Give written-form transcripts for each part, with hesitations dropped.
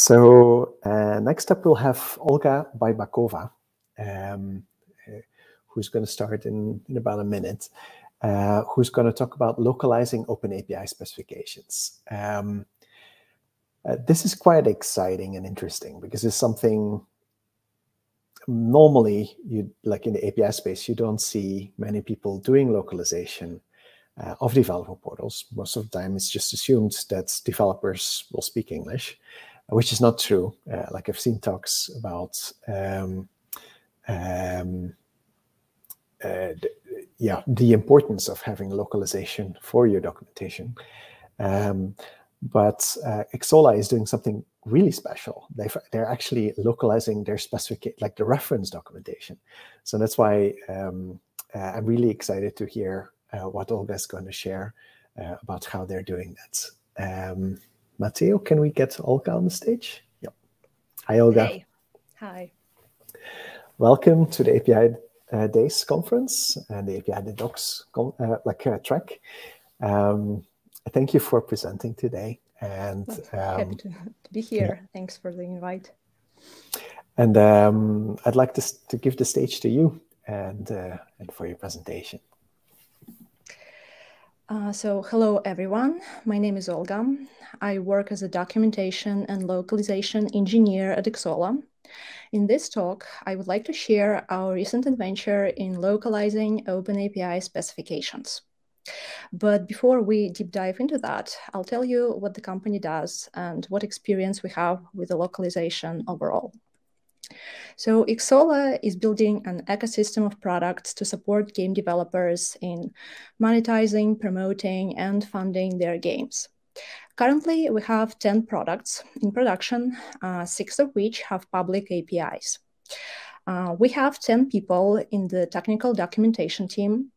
So next up, we'll have Olga Baybakova, who's going to start in about a minute, who's going to talk about localizing OpenAPI specifications. This is quite exciting and interesting because it's something normally, like in the API space, you don't see many people doing localization of developer portals. Most of the time, it's just assumed that developers will speak English, which is not true. Like I've seen talks about the importance of having localization for your documentation. But Ixola is doing something really special. They're actually localizing their specific, like the reference documentation. So that's why I'm really excited to hear what Olga is going to share about how they're doing that. Matteo, can we get Olga on the stage? Yep. Hi, Olga. Hey. Hi. Welcome to the API Days conference and the API Docs track. Thank you for presenting today. And happy to be here. Yeah. Thanks for the invite. And I'd like to give the stage to you and for your presentation. So hello, everyone. My name is Olga. I work as a documentation and localization engineer at Ixola. In this talk, I would like to share our recent adventure in localizing OpenAPI specifications. But before we deep dive into that, I'll tell you what the company does and what experience we have with the localization overall. So Ixola is building an ecosystem of products to support game developers in monetizing, promoting, and funding their games. Currently, we have 10 products in production, 6 of which have public APIs. We have 10 people in the technical documentation team.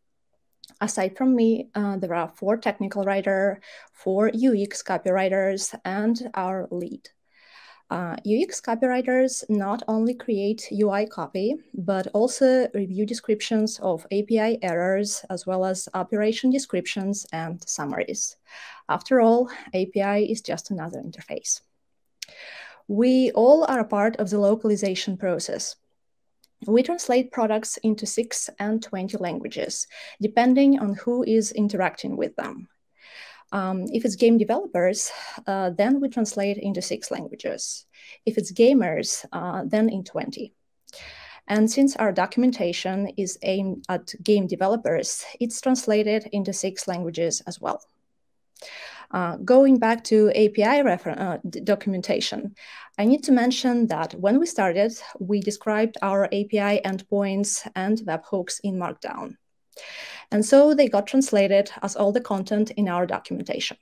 Aside from me, there are 4 technical writers, 4 UX copywriters, and our lead. UX copywriters not only create UI copy, but also review descriptions of API errors, as well as operation descriptions and summaries. After all, API is just another interface. We all are a part of the localization process. We translate products into 6 and 20 languages, depending on who is interacting with them. If it's game developers, then we translate into 6 languages. If it's gamers, then in 20. And since our documentation is aimed at game developers, it's translated into 6 languages as well. Going back to API documentation, I need to mention that when we started, we described our API endpoints and webhooks in Markdown. And so they got translated as all the content in our documentation.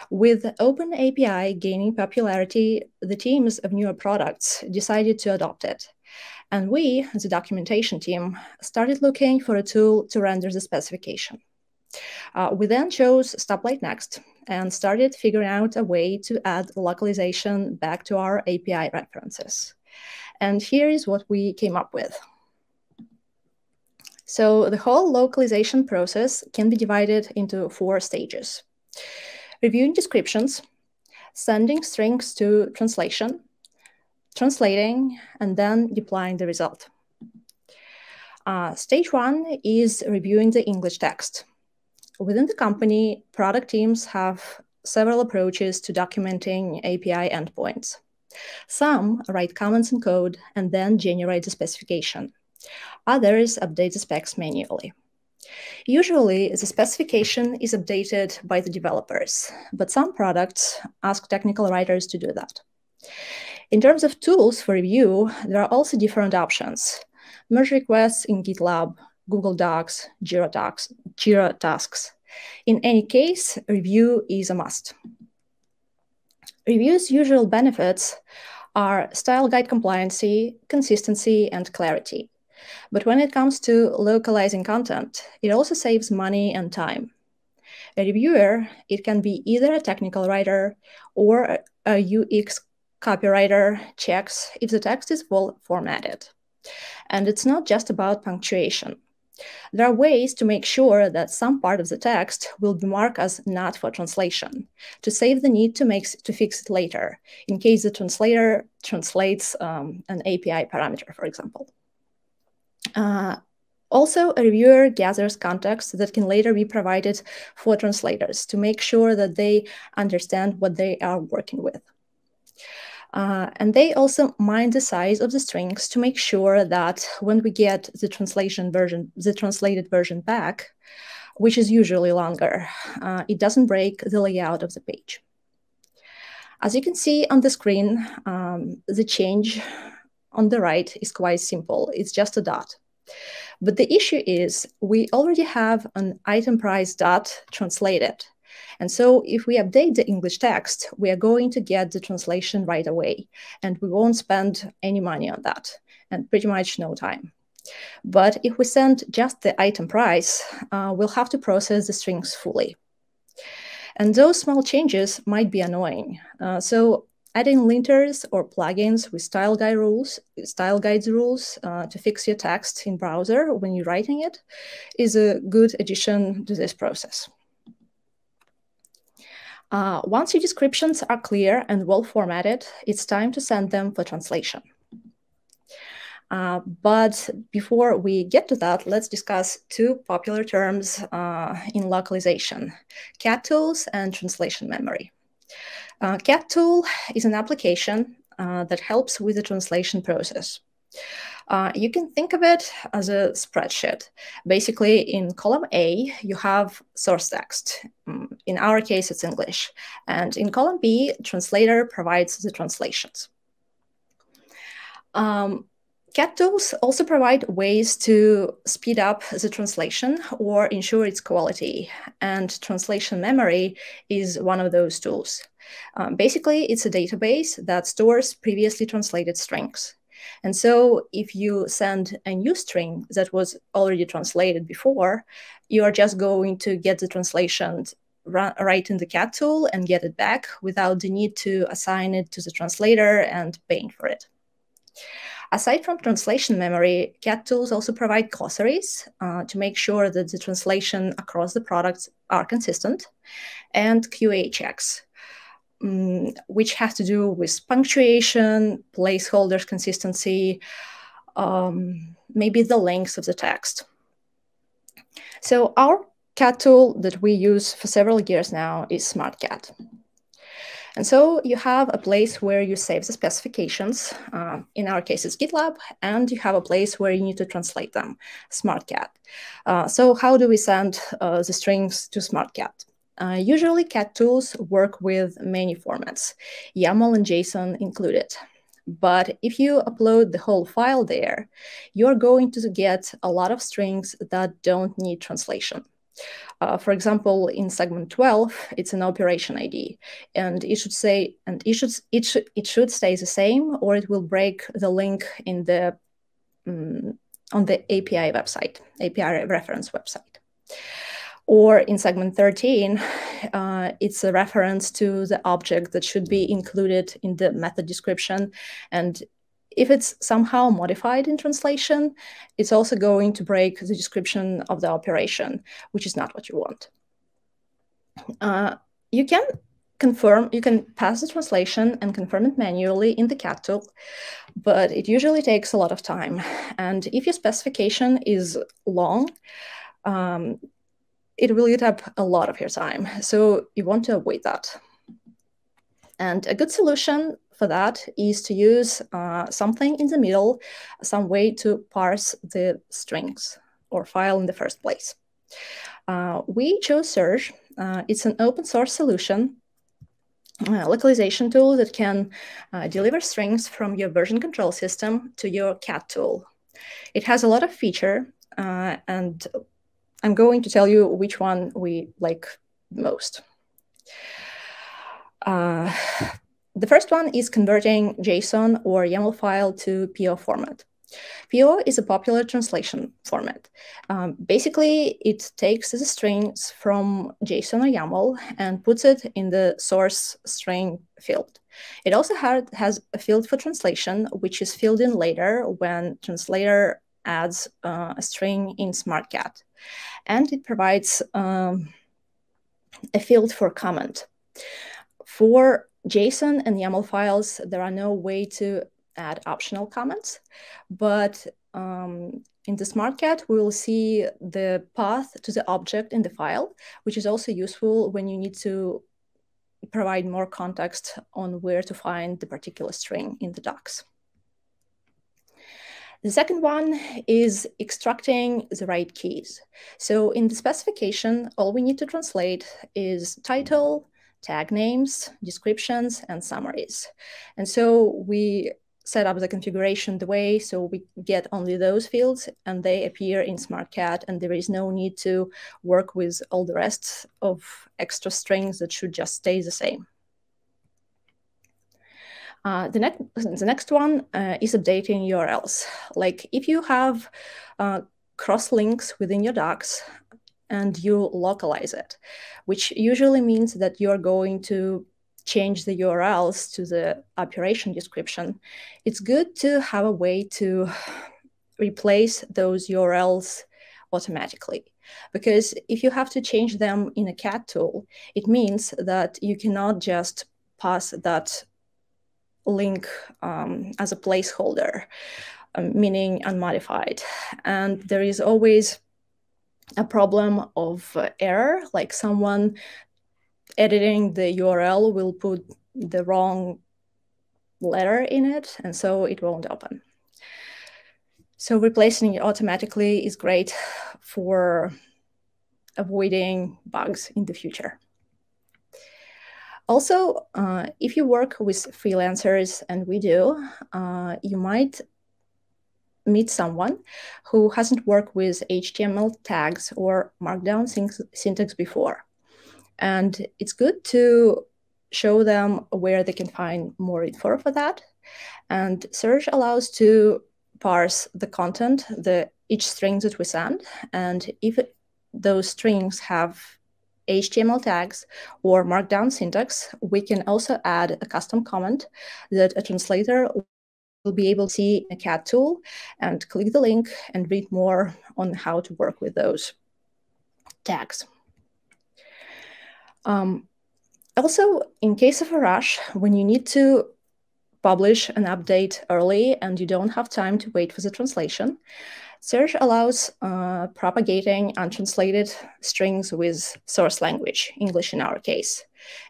With OpenAPI gaining popularity, the teams of newer products decided to adopt it. And we, as a documentation team, started looking for a tool to render the specification. We then chose Stoplight Next and started figuring out a way to add localization back to our API references. And here is what we came up with. So the whole localization process can be divided into 4 stages: reviewing descriptions, sending strings to translation, translating, and then deploying the result. Stage 1 is reviewing the English text. Within the company, product teams have several approaches to documenting API endpoints. Some write comments in code and then generate the specification. Others update the specs manually. Usually, the specification is updated by the developers, but some products ask technical writers to do that. In terms of tools for review, there are also different options: merge requests in GitLab, Google Docs, Jira Tasks. In any case, review is a must. Review's usual benefits are style guide compliancy, consistency, and clarity. But when it comes to localizing content, it also saves money and time. A reviewer, it can be either a technical writer or a UX copywriter, checks if the text is well formatted. And it's not just about punctuation. There are ways to make sure that some part of the text will be marked as not for translation, to save the need to fix it later, in case the translator translates an API parameter, for example. Also, a reviewer gathers context that can later be provided for translators to make sure that they understand what they are working with. And they also mind the size of the strings to make sure that when we get the translated version back, which is usually longer, it doesn't break the layout of the page. As you can see on the screen, the change on the right is quite simple. It's just a dot. But the issue is we already have an item price dot translated. And so if we update the English text, we are going to get the translation right away, and we won't spend any money on that, and pretty much no time. But if we send just the item price, we'll have to process the strings fully. And those small changes might be annoying. So adding linters or plugins with style guides rules to fix your text in browser when you're writing it is a good addition to this process. Once your descriptions are clear and well formatted, it's time to send them for translation. But before we get to that, let's discuss two popular terms in localization: CAT tools and translation memory. CAT tool is an application that helps with the translation process. You can think of it as a spreadsheet. Basically, in column A, you have source text. In our case, it's English. And in column B, translator provides the translations. CAT tools also provide ways to speed up the translation or ensure its quality. And translation memory is one of those tools. Basically, it's a database that stores previously translated strings. And so if you send a new string that was already translated before, you are just going to get the translation right in the CAT tool and get it back without the need to assign it to the translator and paying for it. Aside from translation memory, CAT tools also provide glossaries to make sure that the translation across the products are consistent, and QA checks, which has to do with punctuation, placeholders consistency, maybe the length of the text. So our CAT tool that we use for several years now is SmartCat. And so you have a place where you save the specifications. In our case, it's GitLab, and you have a place where you need to translate them, SmartCat. So how do we send the strings to SmartCat? Usually, CAT tools work with many formats, YAML and JSON included. But if you upload the whole file there, you're going to get a lot of strings that don't need translation. For example, in segment 12, it's an operation ID, and it should say, and it should stay the same, or it will break the link in the on the API website, API reference website. Or in segment 13, it's a reference to the object that should be included in the method description. And if it's somehow modified in translation, it's also going to break the description of the operation, which is not what you want. You can pass the translation and confirm it manually in the CAT tool, but it usually takes a lot of time. And if your specification is long, it will eat up a lot of your time. So you want to avoid that. And a good solution for that is to use something in the middle, some way to parse the strings or file in the first place. We chose Surge. It's an open source solution, localization tool that can deliver strings from your version control system to your CAT tool. It has a lot of features, and I'm going to tell you which one we like most. The first one is converting JSON or YAML file to PO format. PO is a popular translation format. Basically, it takes the strings from JSON or YAML and puts it in the source string field. It also has a field for translation, which is filled in later when translator adds a string in SmartCat, and it provides a field for comment. For JSON and YAML files, there are no way to add optional comments, but in the SmartCat, we will see the path to the object in the file, which is also useful when you need to provide more context on where to find the particular string in the docs. The second one is extracting the right keys. So in the specification, all we need to translate is title, tag names, descriptions, and summaries. And so we set up the configuration the way so we get only those fields and they appear in SmartCat, and there is no need to work with all the rest of extra strings that should just stay the same. The next one is updating URLs. Like if you have cross links within your docs and you localize it, which usually means that you're going to change the URLs to the operation description, it's good to have a way to replace those URLs automatically. Because if you have to change them in a cat tool, it means that you cannot just pass that link as a placeholder, meaning unmodified. And there is always a problem of error, like someone editing the URL will put the wrong letter in it, and so it won't open. So replacing it automatically is great for avoiding bugs in the future. Also, if you work with freelancers, and we do, you might meet someone who hasn't worked with HTML tags or Markdown syntax before. And it's good to show them where they can find more info for that. And Surge allows to parse the content, each string that we send. And if those strings have HTML tags or Markdown syntax, we can also add a custom comment that a translator will be able to see in a cat tool and click the link and read more on how to work with those tags. Also, in case of a rush, when you need to publish an update early and you don't have time to wait for the translation, Surge allows propagating untranslated strings with source language, English in our case.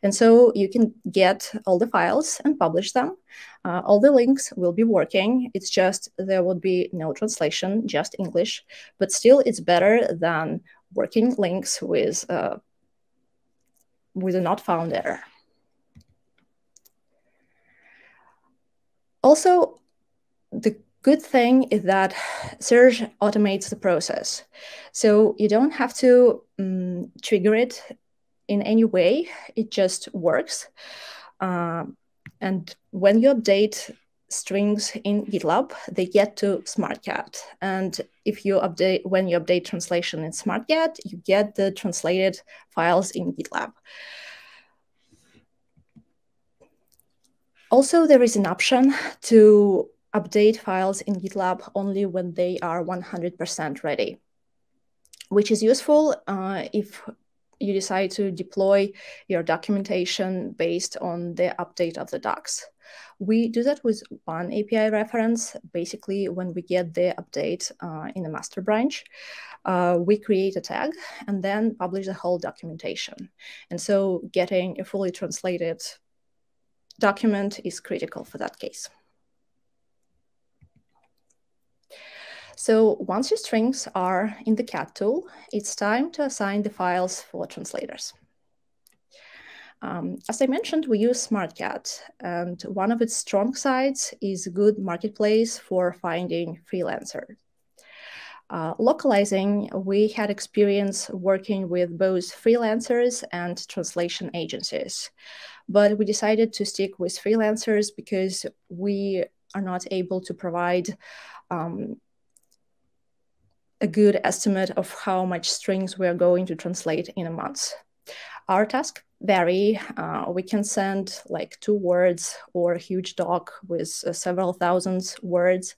And so you can get all the files and publish them. All the links will be working. It's just there would be no translation, just English. But still, it's better than working links with a not found error. Also, the good thing is that Surge automates the process. So you don't have to trigger it in any way. It just works. And when you update strings in GitLab, they get to SmartCat. And when you update translation in SmartCat, you get the translated files in GitLab. Also, there is an option to update files in GitLab only when they are 100% ready, which is useful if you decide to deploy your documentation based on the update of the docs. We do that with one API reference. Basically, when we get the update in the master branch, we create a tag and then publish the whole documentation. And so getting a fully translated document is critical for that case. So once your strings are in the cat tool, it's time to assign the files for translators. As I mentioned, we use SmartCat, and one of its strong sides is a good marketplace for finding freelancers. Localizing, we had experience working with both freelancers and translation agencies, but we decided to stick with freelancers because we are not able to provide a good estimate of how much strings we are going to translate in a month. our tasks vary. We can send like 2 words or a huge doc with several thousands words.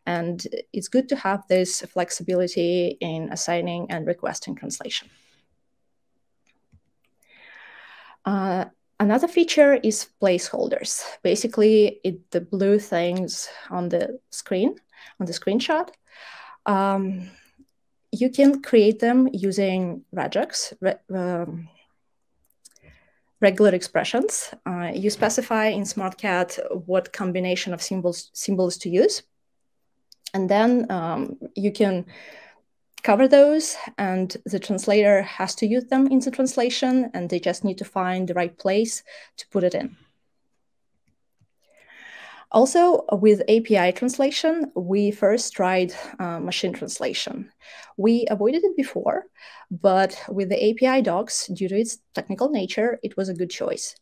And it's good to have this flexibility in assigning and requesting translation. Another feature is placeholders. Basically, the blue things on the screen, on the screenshot. You can create them using regex, regular expressions. You specify in SmartCat what combination of symbols to use. And then you can cover those, and the translator has to use them in the translation, and they just need to find the right place to put it in. Also, with API translation, we first tried machine translation. We avoided it before, but with the API docs, due to its technical nature, it was a good choice.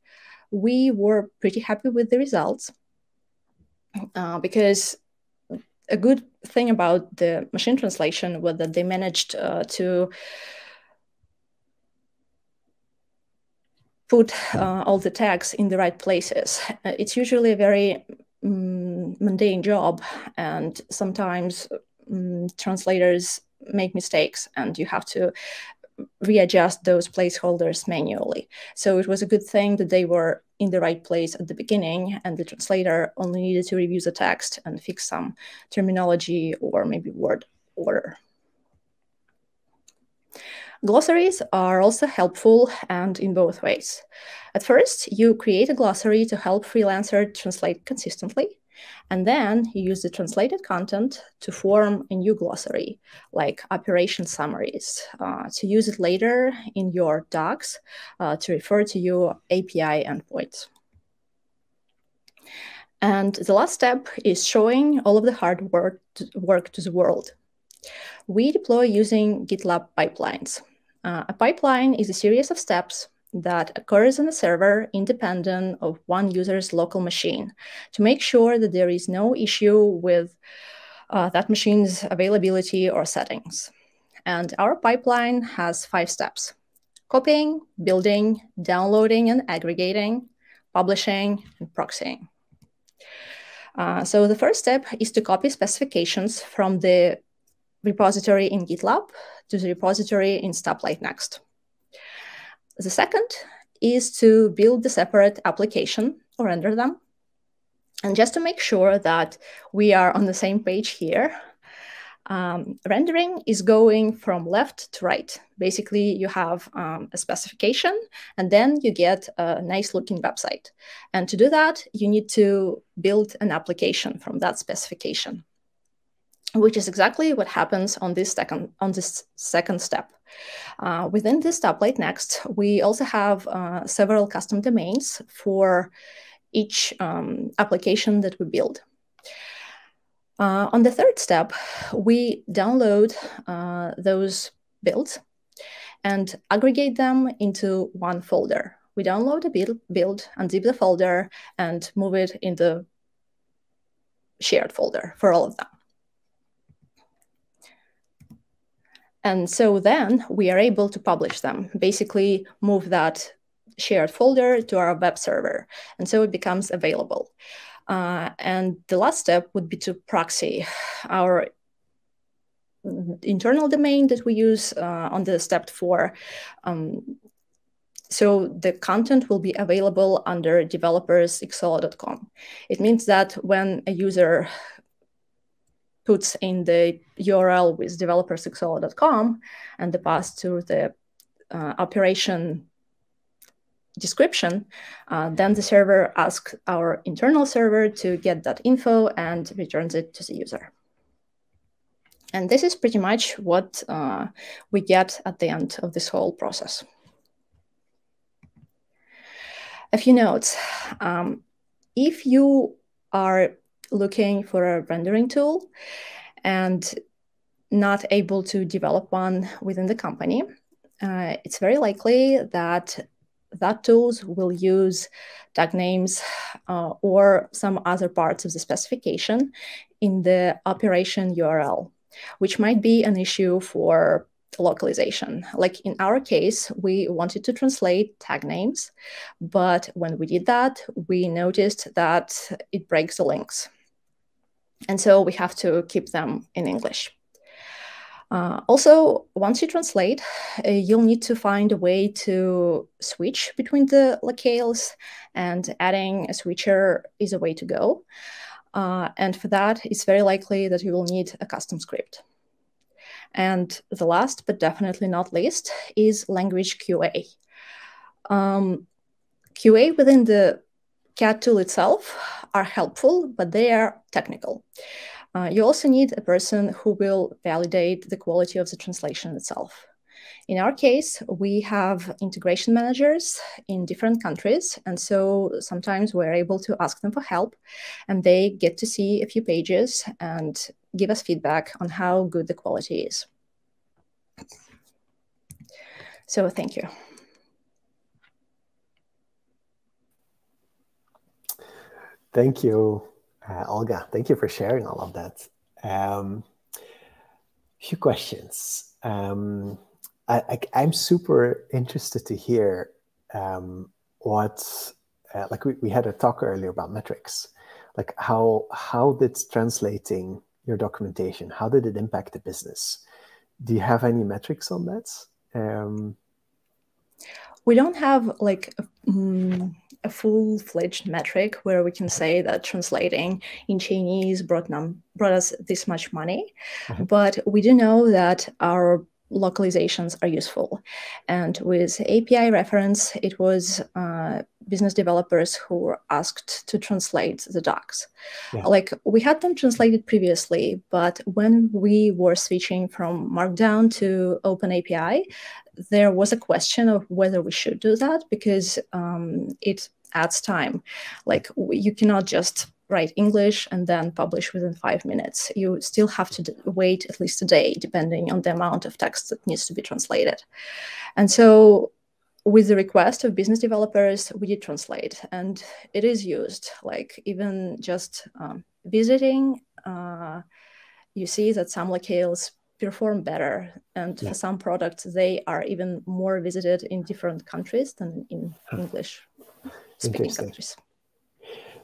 We were pretty happy with the results because a good thing about the machine translation was that they managed to put all the tags in the right places. It's usually a very mundane job, and sometimes translators make mistakes, and you have to readjust those placeholders manually. So it was a good thing that they were in the right place at the beginning, and the translator only needed to review the text and fix some terminology or maybe word order. Glossaries are also helpful, and in both ways. At first, you create a glossary to help freelancers translate consistently, and then you use the translated content to form a new glossary, like operation summaries, to use it later in your docs to refer to your API endpoints. And the last step is showing all of the hard work to the world. We deploy using GitLab pipelines. A pipeline is a series of steps that occurs on a server independent of one user's local machine to make sure that there is no issue with that machine's availability or settings. And our pipeline has 5 steps: copying, building, downloading and aggregating, publishing, and proxying. So the first step is to copy specifications from the repository in GitLab to the repository in Stoplight Next. The second is to build the separate application or render them. And just to make sure that we are on the same page here, rendering is going from left to right. Basically, you have a specification, and then you get a nice-looking website. And to do that, you need to build an application from that specification, which is exactly what happens on this second step. Within this Stoplight Next, we also have several custom domains for each application that we build. On the third step, we download those builds and aggregate them into one folder. We download a build, unzip the folder, and move it in the shared folder for all of them. And so then we are able to publish them, basically move that shared folder to our web server. And so it becomes available. And the last step would be to proxy our internal domain that we use on the step 4. So the content will be available under developers Ixola.com. It means that when a user puts in the URL with developers.ixola.com and the path to the operation description, then the server asks our internal server to get that info and returns it to the user. And this is pretty much what we get at the end of this whole process. A few notes. If you are looking for a rendering tool and not able to develop one within the company, it's very likely that tools will use tag names or some other parts of the specification in the operation URL, which might be an issue for localization. Like in our case, we wanted to translate tag names, but when we did that, we noticed that it breaks the links. And so we have to keep them in English. Also, once you translate, you'll need to find a way to switch between the locales, and adding a switcher is a way to go. And for that, it's very likely that you will need a custom script. And the last, but definitely not least, is language QA. QA within the CAT tool itself are helpful, but they are technical. You also need a person who will validate the quality of the translation itself. In our case, we have integration managers in different countries, and so sometimes we're able to ask them for help, and they get to see a few pages and give us feedback on how good the quality is. So thank you. Thank you, Olga. Thank you for sharing all of that. Few questions. I'm super interested to hear what, like we had a talk earlier about metrics. Like how did translating your documentation, how did it impact the business? Do you have any metrics on that? We don't have like a full-fledged metric where we can say that translating in Chinese brought us this much money, but we do know that our localizations are useful. And with API reference, it was business developers who were asked to translate the docs. Yeah. Like we had them translated previously, but when we were switching from Markdown to OpenAPI, there was a question of whether we should do that because it adds time. Like you cannot just write English and then publish within 5 minutes. You still have to wait at least a day, depending on the amount of text that needs to be translated. And so with the request of business developers, we did translate, and it is used. Like even just visiting, you see that some locales perform better, and for some products, they are even more visited in different countries than in English-speaking countries.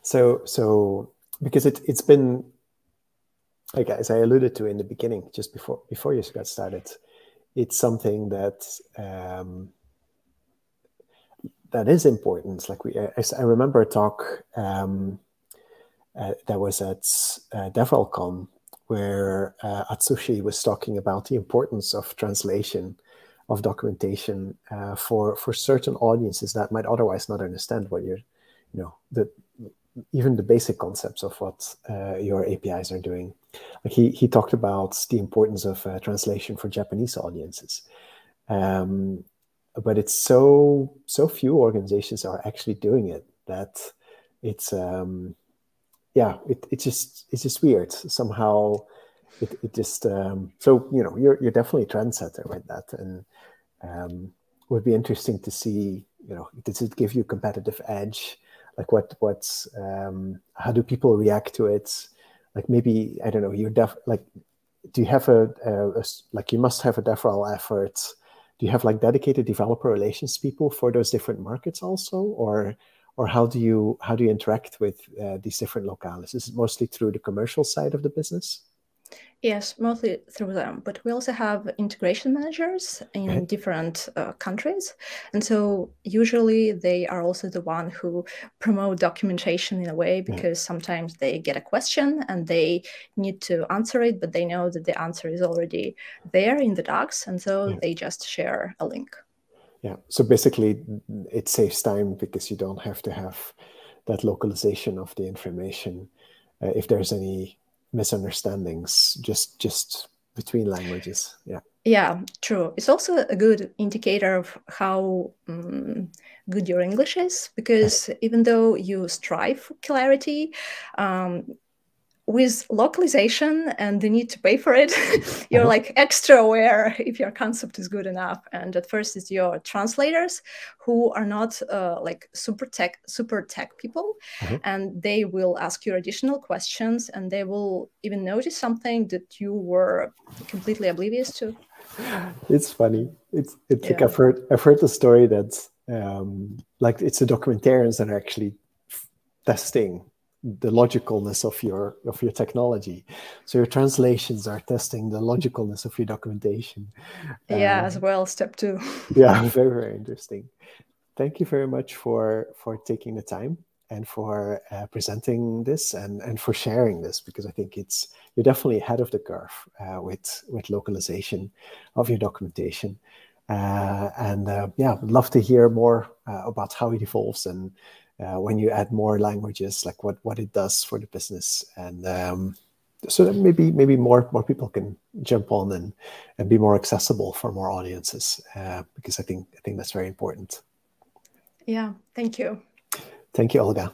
So because it's been, like as I alluded to in the beginning, just before you got started, it's something that that is important. Like I remember a talk that was at DevRelCon, where Atsushi was talking about the importance of translation of documentation for certain audiences that might otherwise not understand what you're, even the basic concepts of what your APIs are doing. Like he talked about the importance of translation for Japanese audiences. But it's so few organizations are actually doing it that it's it's just weird somehow. It just so you're definitely a trendsetter with that, and would be interesting to see, does it give you competitive edge? Like what's how do people react to it? Like maybe, I don't know, do you have like you must have a DevRel effort? Do you have like dedicated developer relations people for those different markets also, or how do you interact with these different locales? Is it mostly through the commercial side of the business? Yes, mostly through them, but we also have integration managers in different countries. And so usually they are also the one who promote documentation in a way, because sometimes they get a question and they need to answer it, but they know that the answer is already there in the docs. And so they just share a link. Yeah, so basically it saves time because you don't have to have that localization of the information if there's any misunderstandings just between languages. Yeah, true. It's also a good indicator of how good your English is, because even though you strive for clarity, with localization and the need to pay for it, you're like extra aware if your concept is good enough. And at first it's your translators who are not like super tech people, and they will ask you additional questions, and they will even notice something that you were completely oblivious to. It's funny. It's like Yeah. I've heard the story that like it's the documentarians that are actually testing the logicalness of your technology. So your translations are testing the logicalness of your documentation. Yeah, as well, step 2. Yeah, very, very interesting. Thank you very much for taking the time and for presenting this and for sharing this, because I think you're definitely ahead of the curve with localization of your documentation. Yeah, would love to hear more about how it evolves and when you add more languages, like what it does for the business, and so that maybe more people can jump on and be more accessible for more audiences, because I think that's very important. Yeah, thank you. Thank you, Olga.